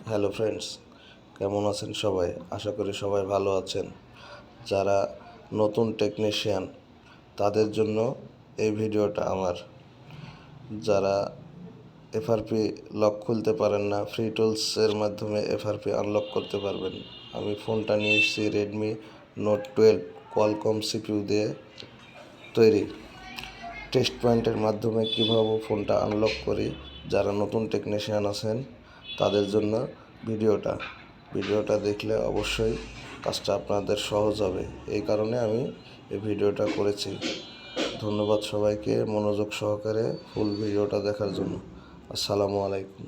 Hello friends, কেমন আছেন সবাই? আশা করি সবাই ভালো আছেন। যারা নতুন টেকনিশিয়ান তাদের জন্য এই ভিডিওটা আমার। যারা এফআরপি লক খুলতে পারেন না, ফ্রি টুলসের মাধ্যমে এফআরপি আনলক করতে পারবেন। আমি ফোনটা নিয়ে এসেছি রেডমি নোট 12 কোয়ালকম সিপিইউ দিয়ে তৈরি। টেস্ট পয়েন্টের মাধ্যমে কীভাবে ফোনটা আনলক করি, যারা নতুন টেকনিশিয়ান আছেন তাদের জন্য ভিডিওটা দেখলে অবশ্যই কাজটা আপনাদের সহজ হবে। এই কারণে আমি এই ভিডিওটা করেছি। ধন্যবাদ সবাইকে মনোযোগ সহকারে ফুল ভিডিওটা দেখার জন্য। আসসালামু আলাইকুম।